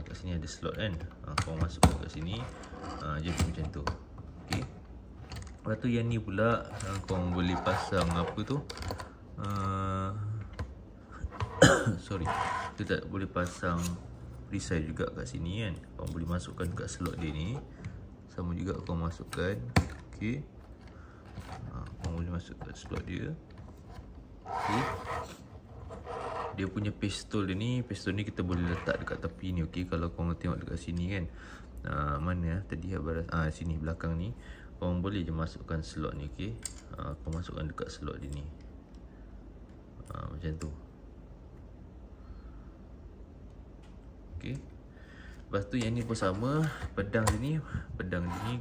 kat sini ada slot kan, korang masukkan kat sini. Jadi macam tu. Okay, lepas tu yang ni pula korang boleh pasang kita tak boleh pasang perisai juga kat sini kan. Korang boleh masukkan kat slot dia ni. Sama juga korang masukkan. Okay, korang boleh masuk kat slot dia. Okey. Dia punya pistol dia ni, pistol ni kita boleh letak dekat tepi ni. Okey, kalau korang tengok dekat sini kan, mana tadi Baras, sini belakang ni, korang boleh je masukkan slot ni. Okey, korang masukkan dekat slot dia ni, macam tu. Okey, lepas tu yang ni pun sama, pedang ni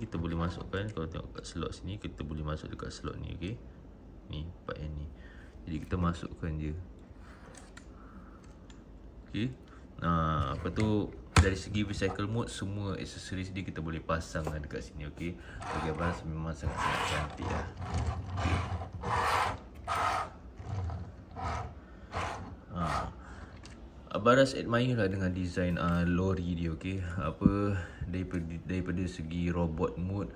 kita boleh masukkan. Kalau tengok kat slot sini, kita boleh masuk dekat slot ni. Okey, ni part yang ni, jadi kita masukkan je. Okey, apa tu, dari segi recycle mode, semua aksesoris dia kita boleh pasang dekat sini. Okey, bagi Abang memang sangat-sangat cantik lah. Okay. Baras admire lah dengan design lori dia. Okey, apa, daripada segi robot mode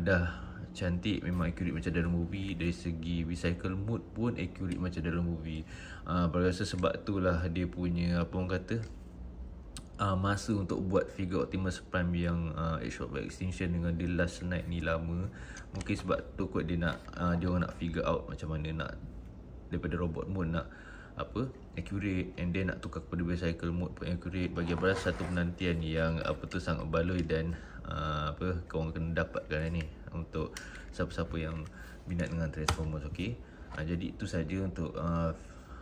dah cantik, memang accurate macam dalam movie. Dari segi recycle mode pun accurate macam dalam movie. Berasa sebab tu lah dia punya, apa orang kata, masa untuk buat figure Optimus Prime yang Age of Extinction dengan The Last Knight ni lama. Mungkin sebab tu kot dia nak, dia orang nak figure out macam mana nak daripada robot mode nak apa, accurate, and then nak tukar kepada recycle mode pun accurate. Bagi Abang satu penantian yang apa tu sangat baloi, dan apa, korang kena dapatkan ni untuk siapa-siapa yang minat dengan Transformers. Okey, jadi itu saja untuk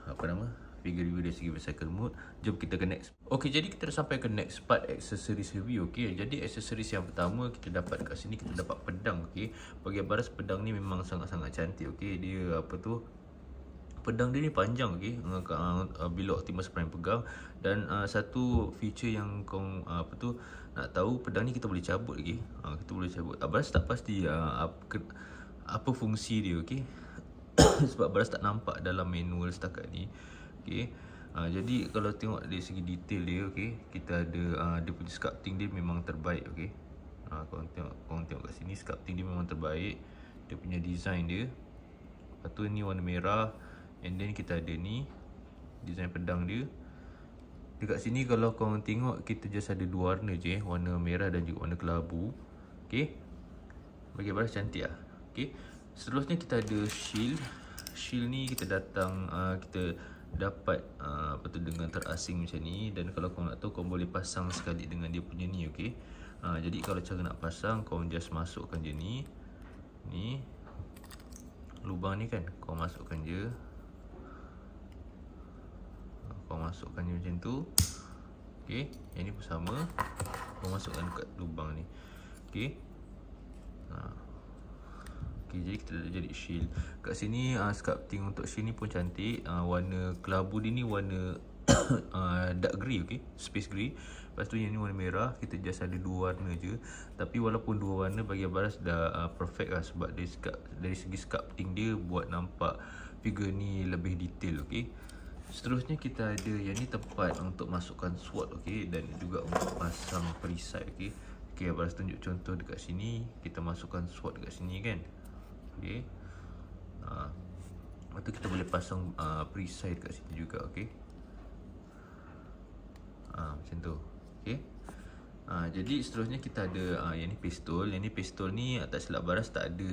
apa nama, figure review dari segi recycle mode. Jom kita ke next. Okey, jadi kita dah sampai ke next part, accessories review. Okey, jadi accessories yang pertama kita dapat kat sini, kita dapat pedang. Okey, bagi Abang pedang ni memang sangat-sangat cantik. Okey, dia apa tu, pedang dia ni panjang. Okey, bila Optimus Prime pegang. Dan satu feature yang kau apa tu nak tahu, pedang ni kita boleh cabut. Okey, kita boleh cabut. Abang tak pasti apa fungsi dia. Okey, sebab Abang tak nampak dalam manual setakat ni. Okey, jadi kalau tengok dari segi detail dia, okey, kita ada dia punya sculpting dia memang terbaik. Okey, korang tengok kat sini, sculpting dia memang terbaik. Dia punya design dia. Lepas tu ni warna merah. And then kita ada ni design pedang dia. Dekat sini kalau korang tengok, kita just ada dua warna je, warna merah dan juga warna kelabu. Okey, bagi Abang cantik lah. Okey, seterusnya kita ada shield. Shield ni kita datang, kita dapat apa tu, dengan terasing macam ni. Dan kalau korang nak tahu, korang boleh pasang sekali dengan dia punya ni. Okey, jadi kalau cara nak pasang, korang just masukkan je ni lubang ni kan, korang masukkan je. Korang masukkan je macam tu. Okey, yang ni pun sama, korang masukkan dekat lubang ni. Okey, okey, jadi kita dah jadi shield. Kat sini sculpting untuk shield ni pun cantik. Warna kelabu dia ni warna dark grey. Okey, space grey. Lepas tu yang ni warna merah. Kita just ada dua warna je. Tapi walaupun dua warna, bagi Baras dah perfect lah. Sebab dari segi sculpting dia buat nampak figure ni lebih detail. Okey, seterusnya kita ada yang ni, tempat untuk masukkan sword. Okey, dan juga untuk pasang perisai. Okey, Baras tunjuk contoh dekat sini. Kita masukkan sword dekat sini kan. Okey, lepas tu kita boleh pasang perisai dekat sini juga. Okey, macam tu. Okey, jadi seterusnya kita ada yang ni pistol. Yang ni pistol ni tak silap Baras tak ada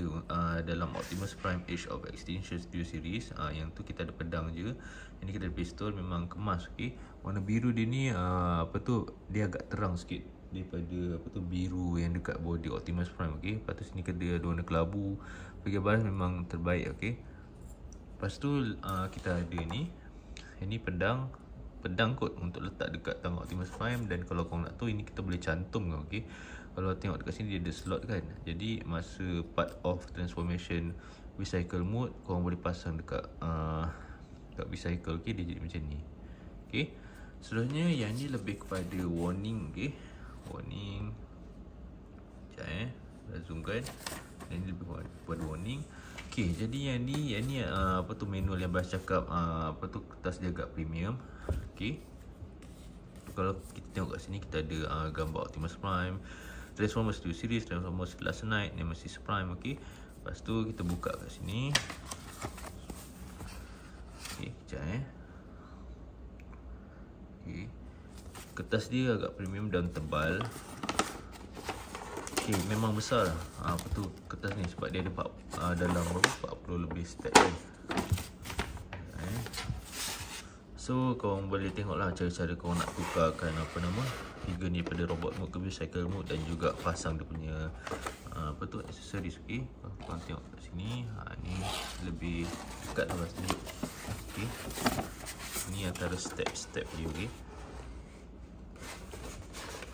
dalam Optimus Prime Age of Extinction Studio Series. Yang tu kita ada pedang je. Ini kita ada pistol, memang kemas. Okey, warna biru dia ni apa tu, dia agak terang sikit daripada apa tu, biru yang dekat body Optimus Prime. Okey, lepas tu sini kita ada warna kelabu. Bagi Baras memang terbaik. Okey, lepas tu kita ada ni, yang ni pedang kot untuk letak dekat tangan Optimus Prime. Dan kalau korang nak tahu, ini kita boleh cantum kan. Okey, kalau tengok dekat sini dia ada slot kan. Jadi masa part of transformation recycle mode, korang boleh pasang dekat recycle. Okey, dia jadi macam ni. Okey, seterusnya yang ni lebih kepada warning. Okey, warning. Sekejap dah zoom kan. Yang ni lebih kepada warning. Okey, jadi yang ni apa tu, manual yang Baras cakap, apa tu, kertas dia agak premium. Okey, kalau kita tengok kat sini, kita ada gambar Optimus Prime, Transformers Studio Series, Transformers Last Knight, Nemesis Prime. Okey, lepas tu kita buka kat sini. Okey, sekejap Okey, kertas dia agak premium dan tebal. Okay, memang besar lah apa tu kertas ni sebab dia ada dalam 40 lebih step kan. So korang boleh tengok lah cara-cara korang nak tukarkan apa nama figure ni daripada robot mode ke cycle mode, dan juga pasang dia punya apa tu aksesoris. Okay, korang tengok kat sini. Ni lebih dekat lah sini. Okay, ni antara step-step dia. Okay,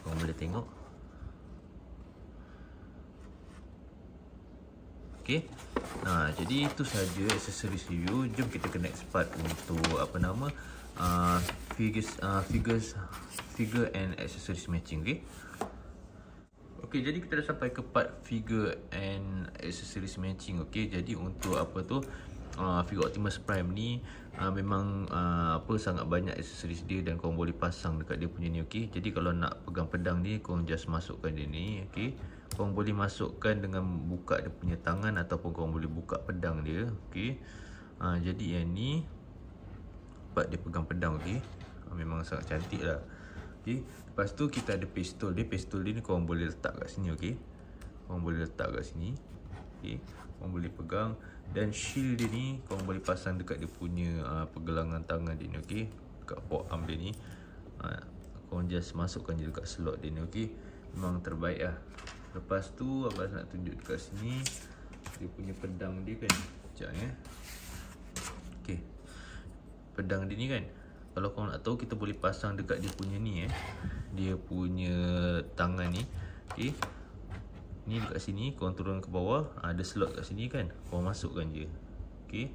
korang boleh tengok. Okay, jadi itu saja aksesoris review. Jom kita ke next part untuk apa nama figure and accessories matching. Okay, jadi kita dah sampai ke part figure and accessories matching. Okay, jadi untuk apa tu figure Optimus Prime ni memang sangat banyak aksesoris dia dan korang boleh pasang dekat dia punya ni. Okay, jadi kalau nak pegang pedang ni, korang just masukkan dia ni. Okay, korang boleh masukkan dengan buka dia punya tangan ataupun korang boleh buka pedang dia. Okay, jadi yang ni part dia pegang pedang. Okay, memang sangat cantik lah. Okay, lepas tu kita ada pistol dia. Pistol dia ni korang boleh letak kat sini. Okay, korang boleh letak kat sini. Okay, korang boleh pegang. Dan shield dia ni korang boleh pasang dekat dia punya pergelangan tangan dia ni. Okay, dekat forearm dia ni. Korang just masukkan je dekat slot dia ni. Okay, memang terbaik lah. Lepas tu abang nak tunjuk dekat sini dia punya pedang dia kan. Sekejap ya. Okay, pedang dia ni kan, kalau korang nak tahu, kita boleh pasang dekat dia punya ni dia punya tangan ni. Okay, ni dekat sini, korang turun ke bawah, ada slot kat sini kan, korang masukkan je. Okay,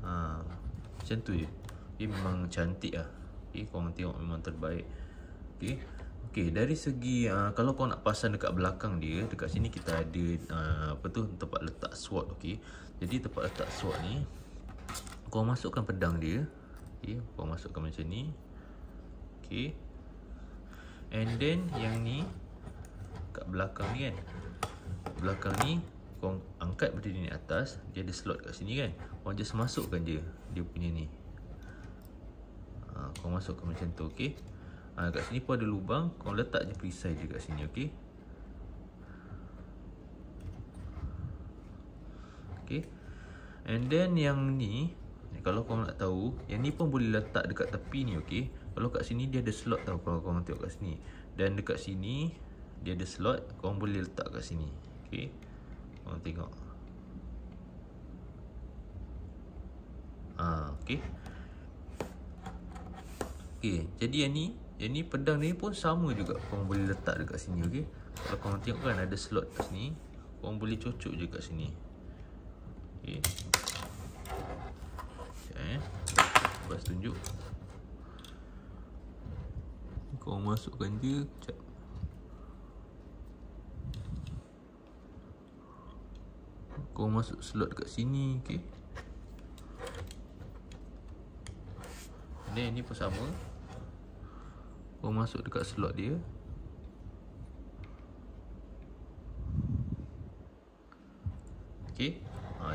macam tu je. Okay, memang cantik lah. Okay, korang tengok memang terbaik. Okay, okay, dari segi kalau korang nak pasang dekat belakang dia, dekat sini kita ada apa tu tempat letak sword. Okay, jadi tempat letak sword ni korang masukkan pedang dia. Okay, korang masukkan macam ni. Okay, and then yang ni kat belakang ni kan, belakang ni korang angkat benda ni atas, dia ada slot kat sini kan, korang just masukkan je dia punya ni. Korang masukkan macam tu. Okay, kat sini pun ada lubang, korang letak je perisai je kat sini. Okay, okay, and then yang ni, kalau korang nak tahu, yang ni pun boleh letak dekat tepi ni. Okay, kalau kat sini dia ada slot tau, kalau korang tengok kat sini, dan dekat sini dia ada slot, korang boleh letak kat sini. Okay, korang tengok. Okay, okay, jadi yang ni pedang ni pun sama juga, korang boleh letak dekat sini. Okay, kalau korang tengok kan ada slot kat sini, korang boleh cocok je kat sini. Okay, lepas tunjuk, korang masukkan je. Sekejap, korang masuk slot kat sini. Okay, dan ni pun sama, korang masuk dekat slot dia. Okay,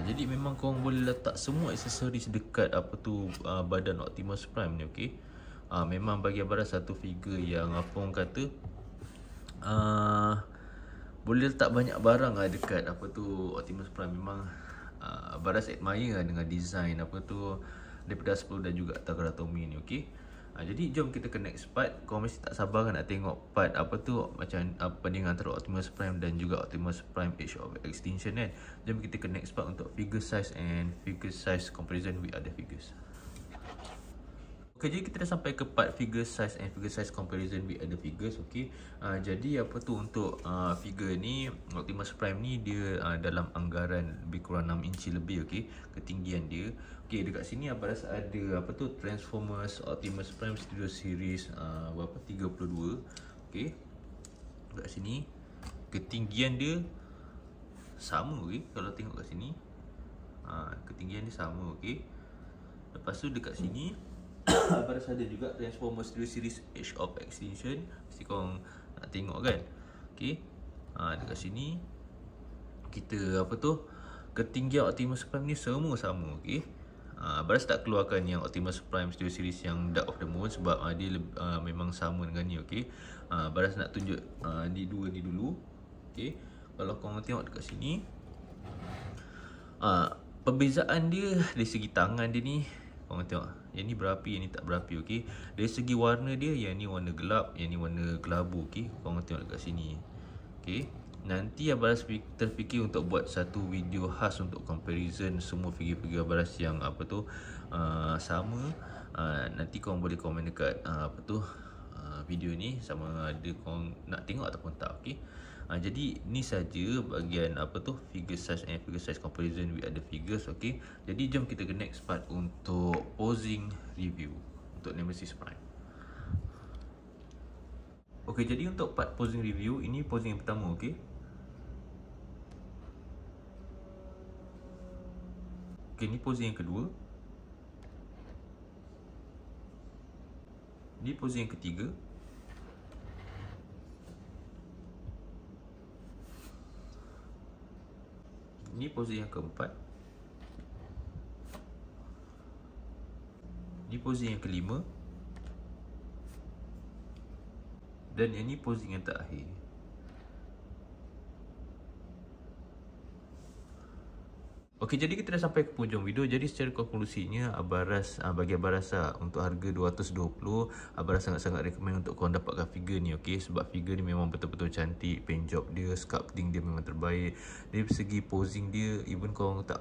jadi memang korang boleh letak semua aksesoris dekat apa tu badan Optimus Prime ni. Okay, memang bagi abang satu figure yang apa orang kata boleh letak banyak barang dekat apa tu Optimus Prime. Memang abang admire dengan design apa tu daripada 10 dan juga Takara Tomy ni. Okay, jadi jom kita ke next part. Korang mesti tak sabar kan nak tengok part apa tu, macam perbandingan antara Optimus Prime dan juga Optimus Prime Age of Extinction kan. Jom kita ke next part untuk figure size and figure size comparison with other figures. Okay, jadi kita dah sampai ke part figure size and figure size comparison with other figures. Okay, jadi apa tu untuk figure ni, Optimus Prime ni dia dalam anggaran lebih kurang 6 inci lebih. Okay, ketinggian dia. Okay, dekat sini abang rasa ada apa tu Transformers Optimus Prime Studio Series berapa 32. Okay, dekat sini ketinggian dia sama. Okay, kalau tengok kat sini ketinggian dia sama. Okay, lepas tu dekat sini abang rasa ada juga Transformers Studio Series Age of Extinction. Mesti korang nak tengok kan. Okay, dekat sini kita apa tu ketinggian Optimus Prime ni semua sama. Okay, Baras tak keluarkan yang Optimus Prime Studio Series yang Dark of the Moon sebab dia memang sama dengan ni, okey. Baras nak tunjuk ni dua ni dulu. Okey. Kalau korang tengok dekat sini, perbezaan dia dari segi tangan dia ni, korang tengok. Yang ni berapi, yang ni tak berapi, okey. Dari segi warna dia, yang ni warna gelap, yang ni warna kelabu, okey. Korang tengok dekat sini. Okey. Nanti Abaras terfikir untuk buat satu video khas untuk comparison semua figure-figure Abaras yang sama. Nanti korang boleh komen dekat video ni sama ada korang nak tengok ataupun tak, okey. Jadi ni saja bahagian figure size and figure size comparison with other figures, okey. Jadi jom kita ke next part untuk posing review untuk Nemesis Prime. Okey, jadi untuk part posing review, ini posing yang pertama, okey. Okey, ni posing yang kedua. Ni posing yang ketiga. Ni posing yang keempat. Ni posing yang kelima. Dan yang ni posing yang terakhir. Okey, jadi kita dah sampai ke hujung video. Jadi secara konklusinya, bagi Abaras untuk harga 220, Abaras sangat-sangat recommend untuk korang dapatkan figure ni, okey. Sebab figure ni memang betul-betul cantik, paint job dia, sculpting dia memang terbaik. Dari segi posing dia, even korang tak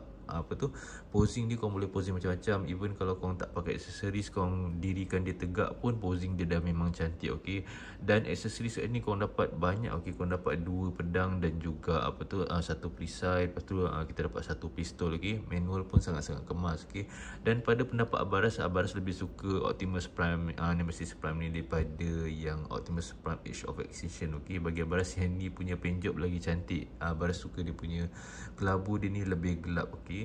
posing dia korang boleh posing macam-macam. Even kalau korang tak pakai aksesoris, korang dirikan dia tegak pun posing dia dah memang cantik, okey. Dan aksesoris ni korang dapat banyak, okey. Korang dapat 2 pedang dan juga satu perisai. Lepas tu kita dapat satu pistol, okey. Manual pun sangat-sangat kemas, okey. Dan pada pendapat Abaras lebih suka Optimus Prime Nemesis Prime ni daripada yang Optimus Prime Age of Extinction, okey. Bagi Abaras yang ni punya paint job lagi cantik. Abaras suka dia punya kelabu dia ni lebih gelap, okey.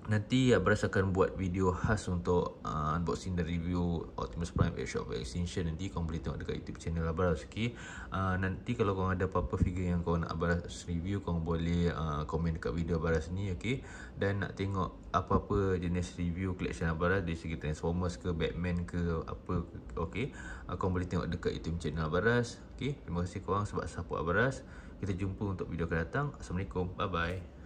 Nanti Abaras akan buat video khas untuk unboxing dan review Optimus Prime Age of Extinction. Nanti korang boleh tengok dekat YouTube channel Abaras, okay? Nanti kalau korang ada apa-apa figure yang korang nak Abaras review, korang boleh komen dekat video Abaras ni, okay? Dan nak tengok apa-apa jenis review collection Abaras dari segi Transformers ke, Batman ke, apa, okay? Korang boleh tengok dekat YouTube channel Abaras, okay? Terima kasih korang sebab support Abaras. Kita jumpa untuk video akan datang. Assalamualaikum, bye-bye.